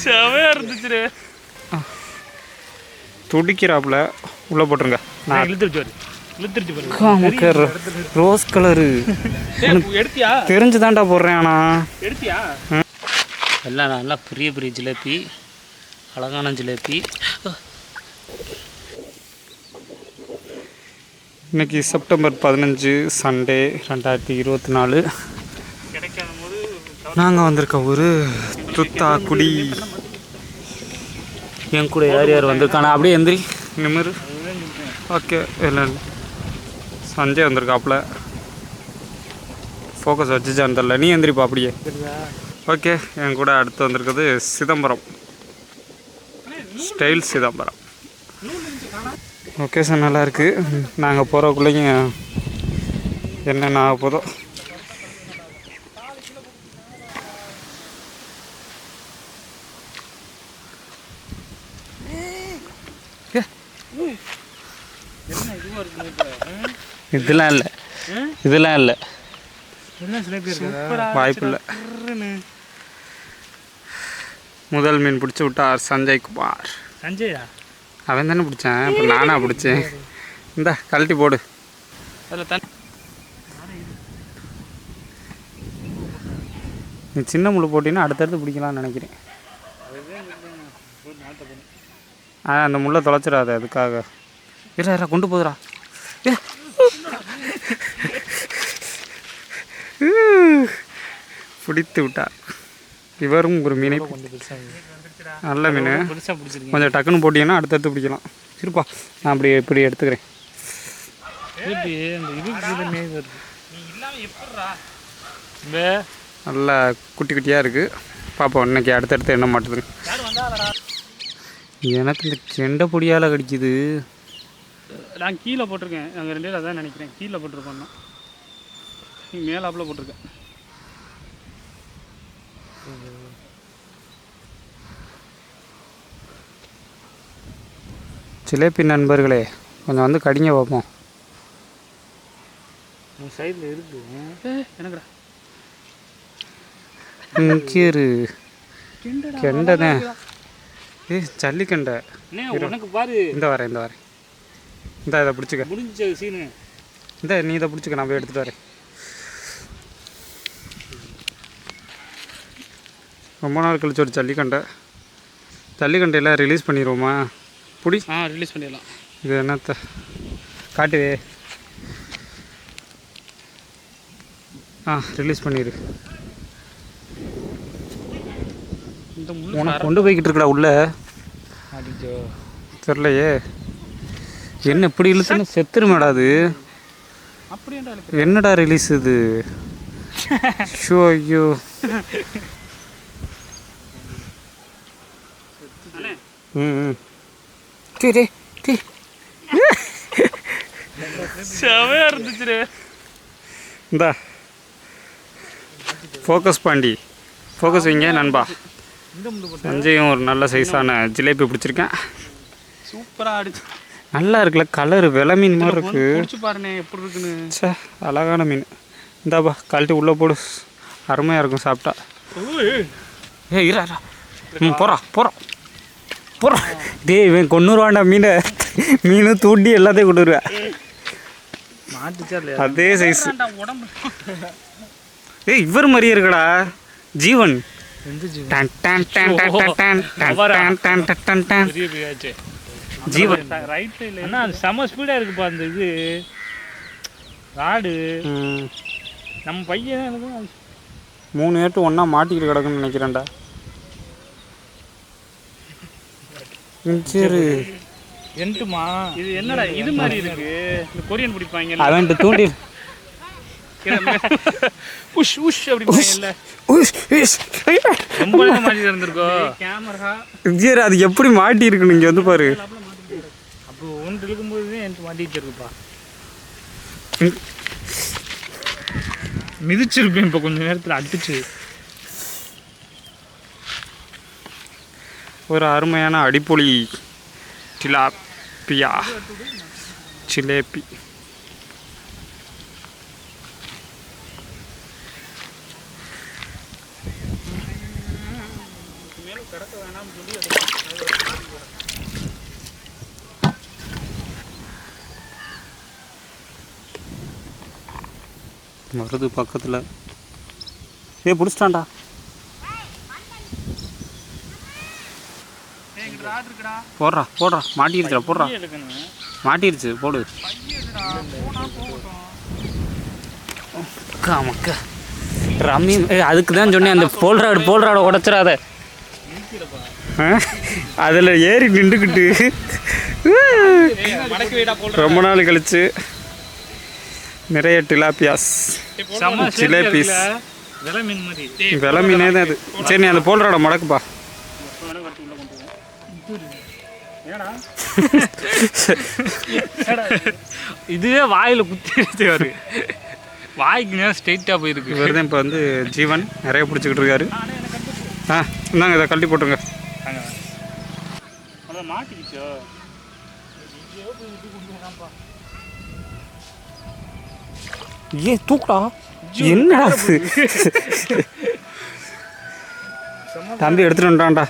செமையா இருந்துச்சு. துடிக்கிறாப்புல உள்ளே போட்டுருங்க. நான் இழுத்துருச்சு ரோஸ் கலரு எடுத்தியா? தெரிஞ்சுதான்டா போடுறேன். ஆனால் எடுத்தியா? எல்லாம் நல்லா பெரிய பெரிய ஜிலேபி, அழகான ஜிலேபி. இன்றைக்கி செப்டம்பர் 15 சண்டே 2024. நாங்கள் வந்திருக்க ஊர் தூத்தாக்குடி. என் கூட யார் யார் வந்திருக்கானா? அப்படியே எந்திரி நிமிர். ஓகே, இல்லை சஞ்சய் வந்திருக்காப்புல. ஃபோக்கஸ் வச்சுச்சான்னு தெரில. நீ எந்திரிப்பா அப்படியே. ஓகே, என் கூட அடுத்து வந்திருக்கிறது Chidambaram, style Chidambaram. Okay sir, நல்லாயிருக்கு. நாங்கள் போகிறக்குள்ளேங்க என்னென்ன ஆக போதோ. இதெல்லாம் இல்லை, இதெல்லாம் இல்லை, வாய்ப்பு இல்லை. முதல் மீன் பிடிச்சி விட்டார் சஞ்சய் குமார். சஞ்சயா? அவன் தானே பிடிச்சான், இப்போ நானாக பிடிச்சேன். இந்த கழட்டி போடு. நீ சின்ன முள் போட்டின்னா அடுத்தடுத்து பிடிக்கலாம்னு நினைக்கிறேன். அந்த முள்ளை தொலைச்சிடாத, அதுக்காக. இரா கொண்டு போதுரா. பிடித்து விட்டார். இவரும் ஒரு மீனை, நல்ல மீன். கொஞ்சம் டக்குன்னு போட்டிங்கன்னா அடுத்தடுத்து பிடிக்கலாம். இருப்பா, நான் அப்படி இப்படி எடுத்துக்கிறேன். நல்லா குட்டி குட்டியாக இருக்குது. பார்ப்போம் இன்னைக்கு அடுத்தடுத்து என்ன மாட்டுதுன்னு. எனக்கு இந்த கெண்டை பொடியால் கடிக்குது. நான் கீழே போட்டிருக்கேன். நாங்கள் 2 அதான் நினைக்கிறேன். கீழே போட்டிருக்கோம், நீ மேலாப்பில் போட்டிருக்கேன். ஜிலேபி நண்பர்களே, கொஞ்சம் வந்து கடிங்க பார்ப்போம். சைடில் இருக்கு எனக்குடா. கெண்டை தான். ஜல்லிக்கெண்டை. உனக்கு பாரு. இந்த வரேன் இந்த இதை பிடிச்சிக்க. முடிஞ்ச சீனு. இந்த நீ இதை பிடிச்சிக்க, நான் போய் எடுத்துகிட்டு வரேன். ரொம்ப நாள் கழிச்சு ஒரு ஜல்லிக்கண்டையெல்லாம் ரிலீஸ் பண்ணிடுவோமா? புடி. ரிலீஸ் பண்ணிடலாம். இது என்னத்த காட்டுவே. ரிலீஸ் பண்ணிடு. உனக்கு கொண்டு போய்கிட்டு இருக்கடா உள்ள. தெரிலையே என்ன இப்படி இழுத்துன்னு செத்துருமேடா அது. என்னடா ரிலீஸ் இது? ஷோ, ஐயோ. செமையா இருந்துச்சு. இந்தா ஃபோக்கஸ் பாண்டி, ஃபோக்கஸ் வைங்க நண்பா. சஞ்சயும் ஒரு நல்ல சைஸான ஜிலேபி பிடிச்சிருக்கேன். சூப்பராக அடிச்சு. நல்லா இருக்குல்ல, கலரு வெலை மீன் மாதிரி இருக்குது. பாருண்ணே எப்படி இருக்குன்னு. சே, அழகான மீன். இந்தாப்பா கழட்டி உள்ளே போடு, அருமையாக இருக்கும் சாப்பிட்டா. இரா போகிறா. டேய், இவன் கொண்டுருவான்டா மீன் தூண்டி எல்லாத்தையும் கொண்டுருவேன். அதே சைஸ். இவர் மாதிரியே இருக்கடா ஜீவன். ஜீவன் செம ஸ்பீடாக இருக்குப்பா அந்த இது ராடு. நம்ம பையன் 3 ஏட்டு ஒன்றா மாட்டிக்கிட்டு கிடக்குன்னு நினைக்கிறேன்டா. சரி, என்ட்டுமா இது என்னடா இது மாதிரி இருக்கு? இந்த கொரியன் பிடிப்பாங்க அவன்ட்டு தூண்டி உஷ் உஷ் அப்படி ரொம்ப மாட்டி இருந்திருக்கோம். கேமரா சரி, அது எப்படி மாட்டி இருக்குன்னு இங்கே வந்து பாரு. அப்போ ஒன்று இருக்கும்போது எனக்கு மாட்டிட்டு இருக்குப்பா. மிதிச்சிருப்பேன் இப்போ கொஞ்ச நேரத்தில் அடிச்சு. ஒரு அருமையான அடிப்பொலி டிலாப்பியா ஜிலேபி. கிடக்க வேணாம்னு சொல்லி வருது பக்கத்தில். பிடிச்சிட்டான்டா. போடுறா போடுறா, மாட்டிருச்சுடா, போடுறா, மாட்டிருச்சு, போடு. மக்கா ரம்மி, அதுக்கு தான் சொன்னேன் அந்த போல்ராடை உடச்சிடாத. அதில் ஏறி நின்றுக்கிட்டு ரொம்ப நாள் கழிச்சு நிறைய டிலாப்பியாஸ், ஜிலேபிஸ், விலை மீனே தான் அது. சரி, நீ அந்த போல்ராடை மடக்குப்பா. இதுவே வாயில் குத்திடுச்சு. அவரு வாய்க்கு நேரம் ஸ்ட்ரெயிட்டாக போயிருக்கு. இவர் தான் இப்போ வந்து ஜீவன் நிறைய பிடிச்சிக்கிட்டு இருக்காரு. இந்தாங்க, இதை கழட்டி போட்டுருங்க. மாட்டிக்கிச்சோ தூக்கடா. என்னடா தம்பி எடுத்துட்டு வந்துட்டான்டா.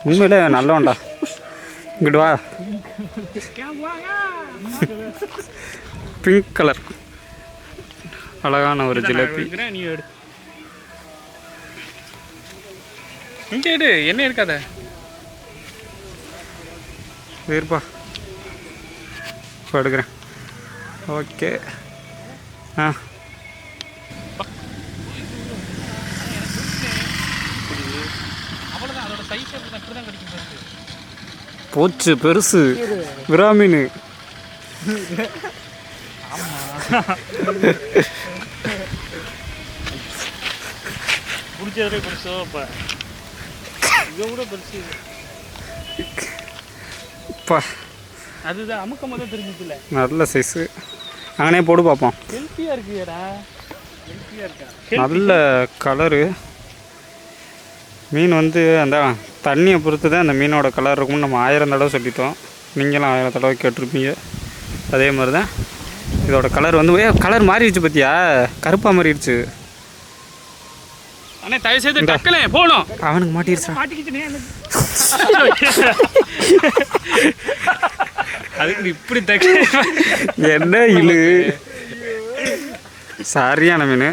உண்மையிலே நல்லவன்டா. இங்கிட்டு வா. பிங்க் கலர் அழகான ஒரு ஜிலேபி. நீ எடு, இங்கே எடு, என்ன இருக்காத இருப்பா. இப்போ எடுக்கிறேன். ஓகே. போச்சு, பெருசு விராமீன். பிடிச்சதே பெருசோ. இப்போ இதை கூட பெருசு. அதுதான் அமுக்கம் தான் தெரிஞ்சுக்கல. நல்ல சைஸு. அங்கனே போட்டு பார்ப்போம். ஹெல்த்தியாக இருக்குடா, ஹெல்த்தியாக இருக்கா. நல்ல கலரு. மீன் வந்து அந்த தண்ணியை பொறுத்து தான் அந்த மீனோட கலர் இருக்கும்னு நம்ம 1000 தடவை சொல்லிட்டோம். நீங்களும் 1000 தடவை கேட்டிருப்பீங்க. அதே மாதிரி தான் இதோட கலர் வந்து கலர் மாறிடுச்சு. பார்த்தியா, கருப்பாக மாறிடுச்சு. அண்ணே தயவு செய்து டக்கலே போகணும். அவனுக்கு மாட்டிடுச்சு. அதுக்கு இப்படி என்ன இழு. சரியான மீன்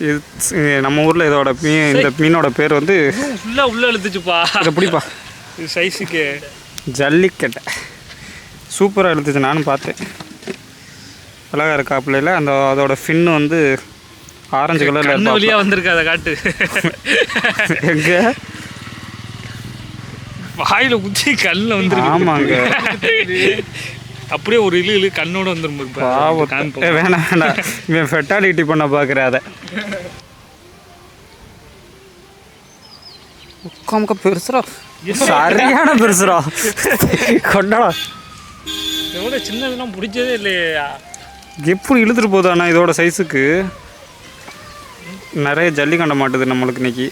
இது. நம்ம ஊரில் இதோட இந்த மீனோட பேர் வந்து ஃபுல்லாக உள்ளே இழுத்துச்சுப்பா. இதை பிடிப்பா. இது சைஸுக்கு ஜல்லிக்கட்டை. சூப்பராக இழுத்துச்சு. நானும் பார்த்தேன். அழகாக இருக்கா பிள்ளைல. அதோட ஃபின்னு வந்து ஆரஞ்சு கலரில் வழியாக வந்திருக்கு. அதை காட்டு. எங்கே வாயில் குச்சி கல்லில் வந்துருக்கு. ஆமாங்க, அப்படியே ஒரு இழு கண்ணோட வந்துடும். வேணாம் வேணாம், இவன் ஃபெட்டாலிட்டி பண்ண பார்க்குற. அதை உட்காமுக்க பெருசுரா, சரியான பெருசுரா. கொண்டாடா. எவ்வளோ சின்னதுலாம் பிடிச்சதே இல்லையா. எப்படி இழுத்துட்டு போதாண்ணா இதோட சைஸுக்கு. நிறைய ஜல்லி கண்ட மாட்டுது நம்மளுக்கு இன்னைக்கு.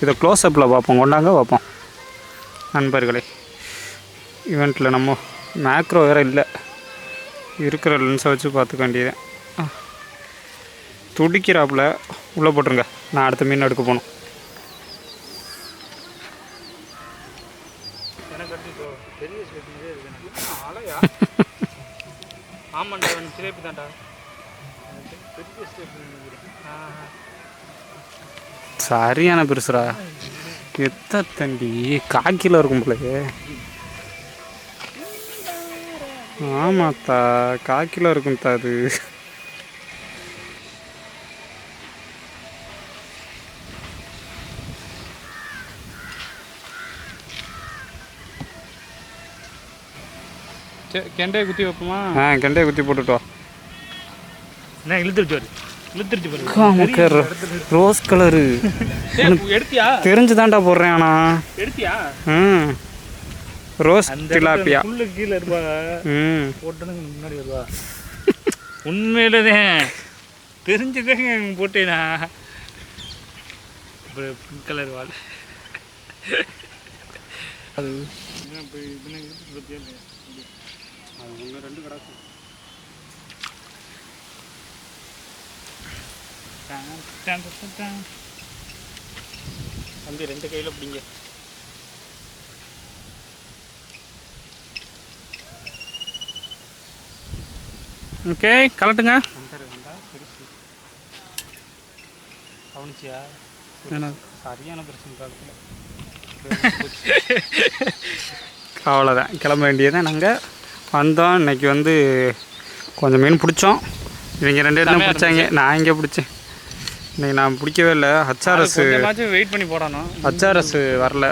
இதை க்ளோஸ்அப்பில் பார்ப்போம். கொண்டாங்க பார்ப்போம் நண்பர்களே. ஈவெண்ட்டில் நம்ம மேக்ரோ வேறு இல்லை, இருக்கிற லென்ஸை வச்சு பார்த்துக்க வேண்டியது. துடிக்கிறாப்புல உள்ளே போட்டுருங்க. நான் அடுத்த மீன் எடுக்க போகணும். சரியான பெருசுரா. எத்த தண்டி காக்கில இருக்கும் போலயே. ஆமாத்தா, காக்கில இருக்கும் தா. அது கெண்டையை குத்தி வைப்போமா? கெண்டையை குத்தி போட்டுட்டோம். என்ன இழுத்துருச்சு ரோஸ் கலரு. எடுத்தியா? தெரிஞ்சுதான்டா போடுறேன். ஆனா எடுத்தியா? Rose tilapia. கீழே இருப்பா. போட்டதுக்கு முன்னாடி வருவா. உண்மையிலதான் தெரிஞ்சுக்க போட்டேனா. பிங்க் கலர் வால். அது ஒன்று ரெண்டு கிடக்கும். தம்பி 2 கையில் பிடிங்க. ஓகே கலட்டுங்க. கவனிச்சியா? சரியான பிரச்சனை காலத்தில். அவ்வளோதான், கிளம்ப வேண்டியதான். நாங்கள் வந்தோம். இன்றைக்கி வந்து கொஞ்சம் மீன் பிடிச்சோம். இவங்க 2 பேரும் தான் பிடிச்சாங்க, நான் இங்கே பிடிச்சேன். இன்றைக்கி நான் பிடிக்கவே இல்லை. HRS வெயிட் பண்ணி போடணும். HRS வரல.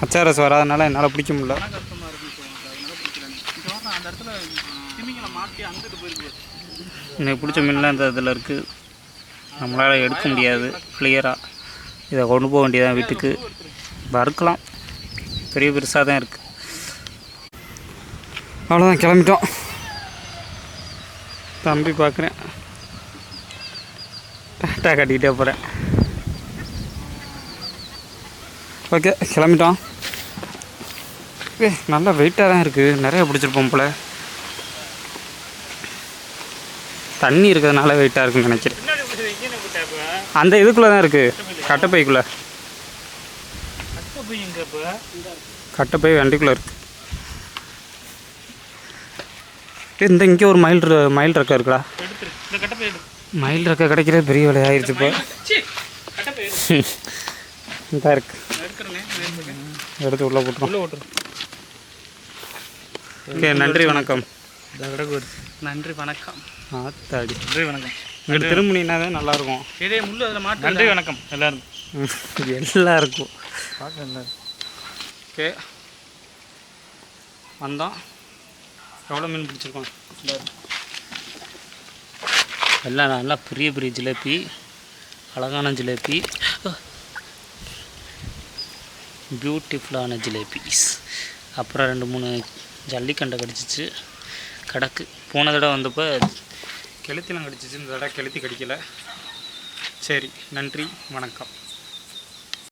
HRS வராதனால என்னால் பிடிக்க முடியல. இன்றைக்கி பிடிச்ச மீன்லாம் இந்த இதில் இருக்குது. நம்மளால் எடுக்க முடியாது கிளியராக. இதை கொண்டு போக வேண்டியதான் வீட்டுக்கு. வறுக்கலாம், பெரிய பெருசாக தான் இருக்குது. அவ்வளோதான், கிளம்பிட்டோம். தம்பி பார்க்குறேன், டாட்டா கட்டிக்கிட்டே போகிறேன். ஓகே கிளம்பிட்டோம். நல்லா வெயிட்டாக தான் இருக்குது. நிறைய பிடிச்சிருப்போம் போல். தண்ணி இருக்கிறதுனால வெயிட்டாக இருக்குன்னு நினைக்கிறேன். அந்த இதுக்குள்ளே தான் இருக்குது, கட்டைப்பைக்குள்ளே. கட்டைப்பை வண்டிக்குள்ளே இருக்குது. இந்த இங்கே ஒரு மயில் ரெக்கை இருக்குடா. மயில் ரெக்கை கிடைக்கிறது பெரிய வேலையாகிடுச்சு இப்போ. இந்த இருக்கு, எடுத்து உள்ளே போட்டுரும். ஓகே, நன்றி வணக்கம். நன்றி வணக்கம். ஆத்தாடி, நன்றி வணக்கம். இங்கிட்டு திரும்பினா தான் நல்லாயிருக்கும். இதே முள்ளு அதில் மாட்டு. நன்றி வணக்கம் எல்லாருக்கும். எல்லாருக்கும் ஓகே. வந்தோம். எவ்வளோ மீன் பிடிச்சிருக்கோம். எல்லாம் நல்லா பெரிய பெரிய ஜிலேபி, அழகான ஜிலேபி, பியூட்டிஃபுல்லான ஜிலேபிஸ். அப்புறம் 2-3 ஜல்லிக்கண்டை கடிச்சிச்சு, கிடக்கு. போன தடவை வந்தப்போ கெளுத்திலாம் கடிச்சிச்சு, இந்த தடவை கெளுத்தி கடிக்கலை. சரி, நன்றி வணக்கம்.